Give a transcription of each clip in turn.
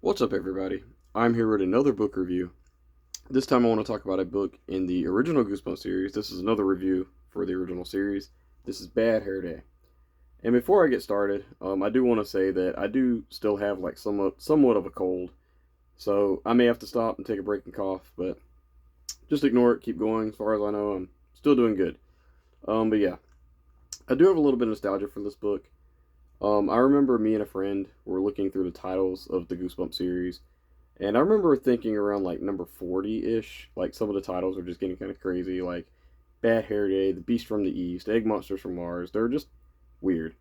What's up, everybody? I'm here with another book review. This time I want to talk about a book in the original Goosebumps series. This is another review for the original series. This is Bad Hair Day. And before I get started, I do want to say that I do still have like somewhat of a cold. So I may have to stop and take a break and cough, but just ignore it, keep going. As far as I know, I'm still doing good. But yeah, I do have a little bit of nostalgia for this book. I remember me and a friend were looking through the titles of the Goosebumps series, and I remember thinking around like number 40-ish, like some of the titles are just getting kind of crazy, like Bad Hair Day, The Beast from the East, Egg Monsters from Mars. They're just weird.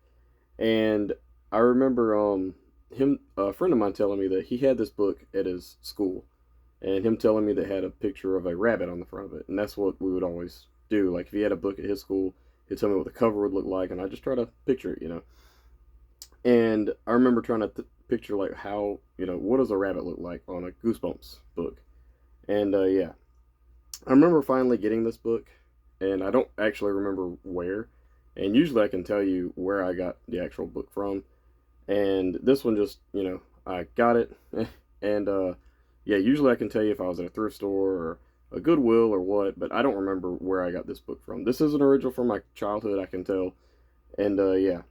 And I remember a friend of mine telling me that he had this book at his school, and him telling me that had a picture of a rabbit on the front of it, and that's what we would always do. Like if he had a book at his school, he'd tell me what the cover would look like, and I just try to picture it. And I remember trying to picture like how what does a rabbit look like on a Goosebumps book. And yeah, I remember finally getting this book, and I don't actually remember where. And usually I can tell you where I got the actual book from. And this one just I got it, and yeah, usually I can tell you if I was at a thrift store or a Goodwill or what, but I don't remember where I got this book from. This is an original from my childhood, I can tell. And yeah,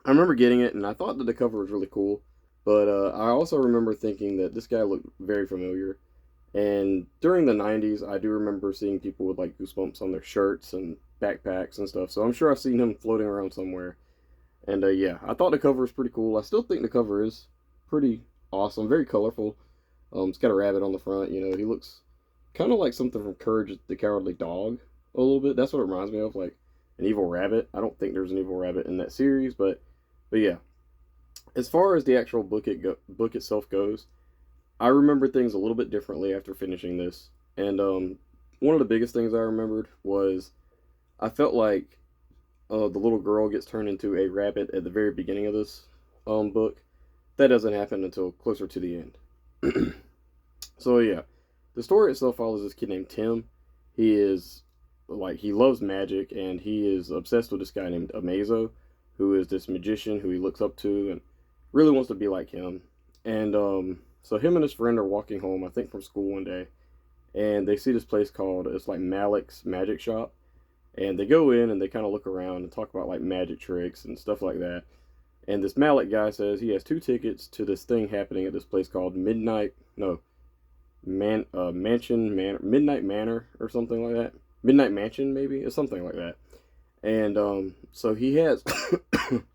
I remember getting it, and I thought that the cover was really cool, but I also remember thinking that this guy looked very familiar. And during the 90s, I do remember seeing people with like Goosebumps on their shirts and backpacks and stuff, so I'm sure I've seen him floating around somewhere. And yeah, I thought the cover was pretty cool. I still think the cover is pretty awesome, very colorful. It's got a rabbit on the front. He looks kind of like something from Courage the Cowardly Dog a little bit. That's what it reminds me of, like an evil rabbit. I don't think there's an evil rabbit in that series, but yeah, as far as the actual book itself goes, I remember things a little bit differently after finishing this. And one of the biggest things I remembered was I felt like the little girl gets turned into a rabbit at the very beginning of this book. That doesn't happen until closer to the end. So yeah, the story itself follows this kid named Tim. He is he loves magic, and he is obsessed with this guy named Amazo, who is this magician who he looks up to and really wants to be like him. And so him and his friend are walking home, I think from school one day, and they see this place called, it's like Malik's Magic Shop. And they go in and they kind of look around and talk about like magic tricks and stuff like that. And this Malik guy says he has two tickets to this thing happening at this place called Midnight, no, Mansion Manor, Midnight Manor or something like that. Midnight Mansion, maybe, or something like that. And so he has,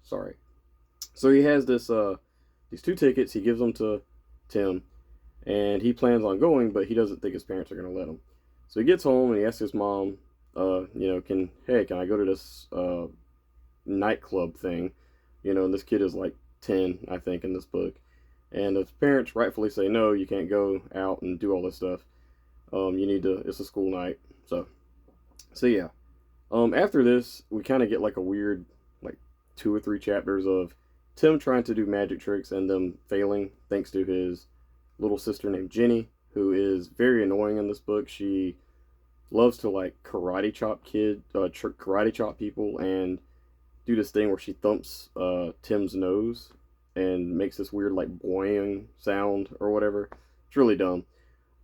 sorry, so he has these two tickets. He gives them to Tim, and he plans on going, but he doesn't think his parents are going to let him. So he gets home and he asks his mom, can I go to this nightclub thing? And this kid is like 10, I think, in this book. And his parents rightfully say, no, you can't go out and do all this stuff. You need to, it's a school night. So yeah. After this, we kind of get like a weird, like 2 or 3 chapters of Tim trying to do magic tricks and them failing thanks to his little sister named Jenny, who is very annoying in this book. She loves to like karate chop people and do this thing where she thumps Tim's nose and makes this weird like boing sound or whatever. It's really dumb.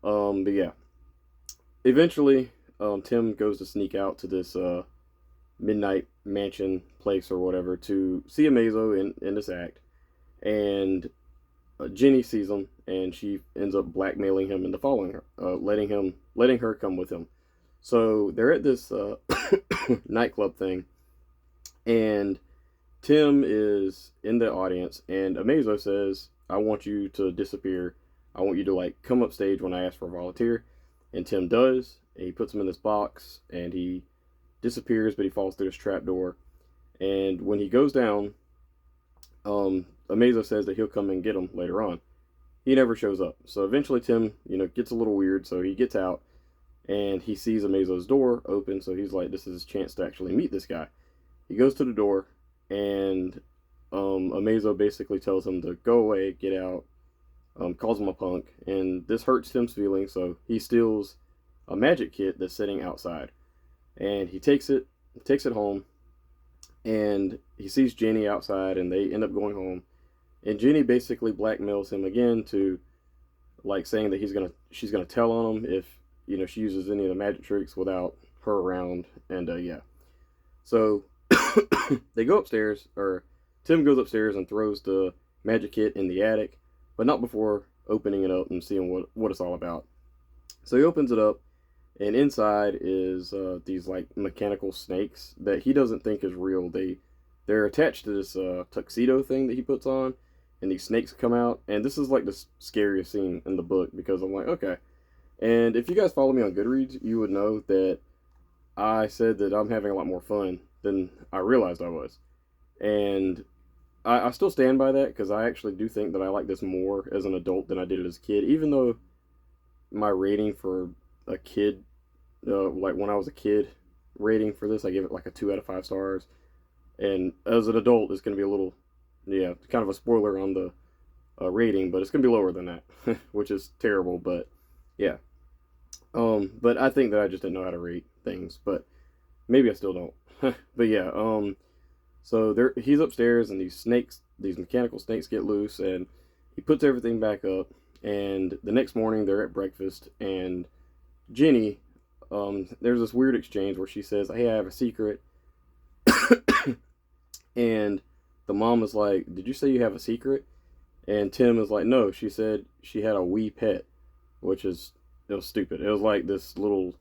But yeah, eventually Tim goes to sneak out to this midnight mansion place or whatever to see Amazo in this act, and Jenny sees him and she ends up blackmailing him into following her, letting her come with him. So they're at this nightclub thing, and Tim is in the audience, and Amazo says, "I want you to disappear. I want you to like come up stage when I ask for a volunteer." And Tim does. And he puts him in this box, and he disappears, but he falls through this trap door. And when he goes down, Amazo says that he'll come and get him later on. He never shows up. So eventually Tim, gets a little weird, so he gets out, and he sees Amazo's door open, so he's like, this is his chance to actually meet this guy. He goes to the door, and Amazo basically tells him to go away, get out, calls him a punk, and this hurts Tim's feelings, so he steals a magic kit that's sitting outside. And he takes it home, and he sees Jenny outside, and they end up going home. and Jenny basically blackmails him again to like saying that she's gonna tell on him if she uses any of the magic tricks without her around, and yeah. So they go upstairs, or Tim goes upstairs and throws the magic kit in the attic, but not before opening it up and seeing what it's all about. So he opens it up, and inside is these like mechanical snakes that he doesn't think is real. They're attached to this tuxedo thing that he puts on, and these snakes come out. And this is like the scariest scene in the book because I'm like, okay. And if you guys follow me on Goodreads, you would know that I said that I'm having a lot more fun than I realized I was. And I still stand by that because I actually do think that I like this more as an adult than I did as a kid, even though my rating for a kid, like when I was a kid, rating for this, I give it like a 2 out of 5 stars. And as an adult, it's going to be a little, yeah, kind of a spoiler on the rating, but it's going to be lower than that, which is terrible. But yeah, but I think that I just didn't know how to rate things, but maybe I still don't. But yeah, so he's upstairs, and these mechanical snakes get loose, and he puts everything back up. And the next morning, they're at breakfast, and Jenny, there's this weird exchange where she says, "Hey, I have a secret," and the mom is like, "Did you say you have a secret?" And Tim is like, "No, she said she had a wee pet," which is it was stupid. It was like this little,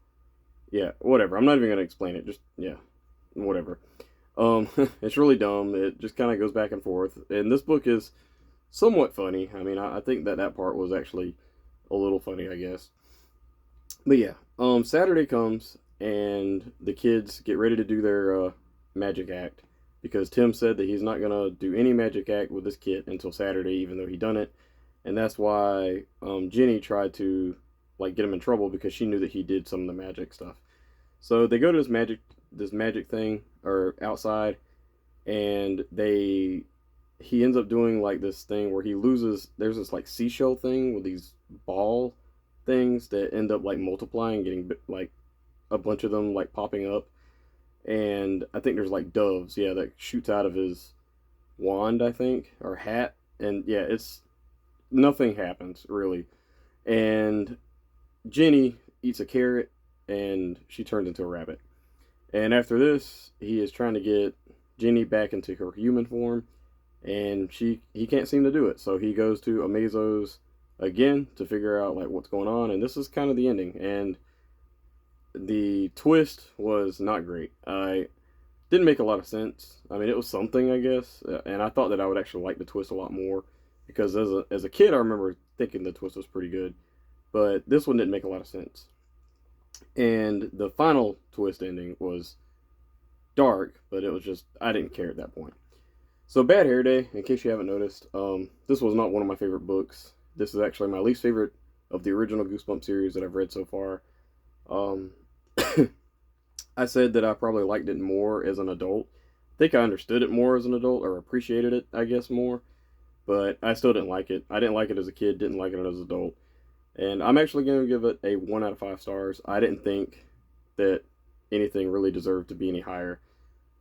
yeah, whatever. I'm not even gonna explain it. Just yeah, whatever. It's really dumb. It just kind of goes back and forth. And this book is somewhat funny. I mean, I think that part was actually a little funny, I guess. But yeah, Saturday comes and the kids get ready to do their magic act because Tim said that he's not gonna do any magic act with this kit until Saturday, even though he done it, and that's why Jenny tried to like get him in trouble because she knew that he did some of the magic stuff. So they go to this magic thing or outside, and he ends up doing like this thing where he loses. There's this like seashell thing with these ball things that end up like multiplying, getting like a bunch of them like popping up, and I think there's like doves, yeah, that shoots out of his wand, I think, or hat, and yeah, it's nothing happens really, and Jenny eats a carrot and she turns into a rabbit. And after this, he is trying to get Jenny back into her human form, and he can't seem to do it. So he goes to Amazo's again to figure out like what's going on, and this is kind of the ending. And the twist was not great. I didn't make a lot of sense. I mean, it was something, I guess, and I thought that I would actually like the twist a lot more because as a kid, I remember thinking the twist was pretty good, but this one didn't make a lot of sense. And the final twist ending was dark, but it was just I didn't care at that point. So Bad Hair Day, in case you haven't noticed, this was not one of my favorite books. This is actually my least favorite of the original Goosebumps series that I've read so far. Um, I said that I probably liked it more as an adult. I think I understood it more as an adult, or appreciated it, I guess, more. But I still didn't like it. I didn't like it as a kid, didn't like it as an adult. And I'm actually going to give it a 1 out of 5 stars. I didn't think that anything really deserved to be any higher.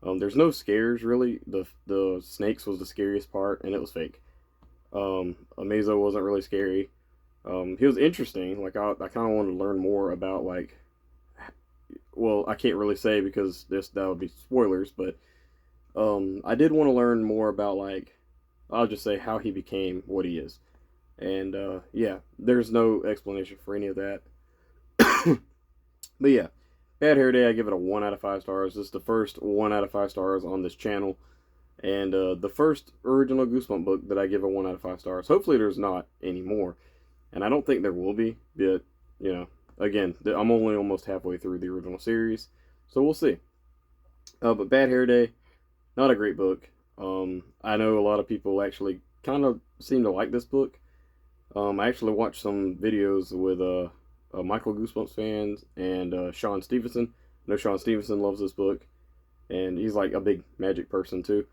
There's no scares, really. The snakes was the scariest part, and it was fake. Amazo wasn't really scary. He was interesting. Like, I kind of wanted to learn more about, like, well, I can't really say because that would be spoilers, but I did want to learn more about, like, I'll just say how he became what he is. And yeah, there's no explanation for any of that. But yeah, Bad Hair Day, I give it a 1 out of 5 stars. This is the first 1 out of 5 stars on this channel. And the first original Goosebump book that I give a 1 out of 5 stars. Hopefully there's not any more. And I don't think there will be. But, you know, again, I'm only almost halfway through the original series. So we'll see. But Bad Hair Day, not a great book. I know a lot of people actually kind of seem to like this book. I actually watched some videos with Michael Goosebumps fans and Sean Stevenson. I know Sean Stevenson loves this book, and he's like a big magic person too.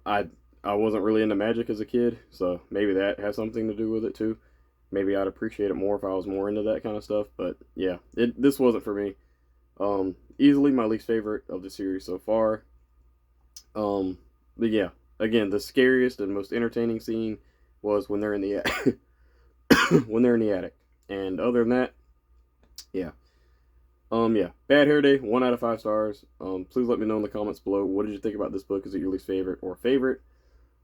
I wasn't really into magic as a kid, so maybe that has something to do with it too. Maybe I'd appreciate it more if I was more into that kind of stuff. But yeah, this wasn't for me. Easily my least favorite of the series so far. But yeah, again, the scariest and most entertaining scene was when they're in the when they're in the attic. And other than that, yeah. Yeah. Bad Hair Day, 1 out of 5 stars. Please let me know in the comments below, what did you think about this book? Is it your least favorite or favorite?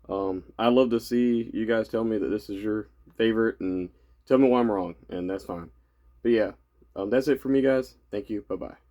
I'd love to see you guys tell me that this is your favorite and tell me why I'm wrong, and that's fine. But yeah, that's it for me, guys. Thank you. Bye bye.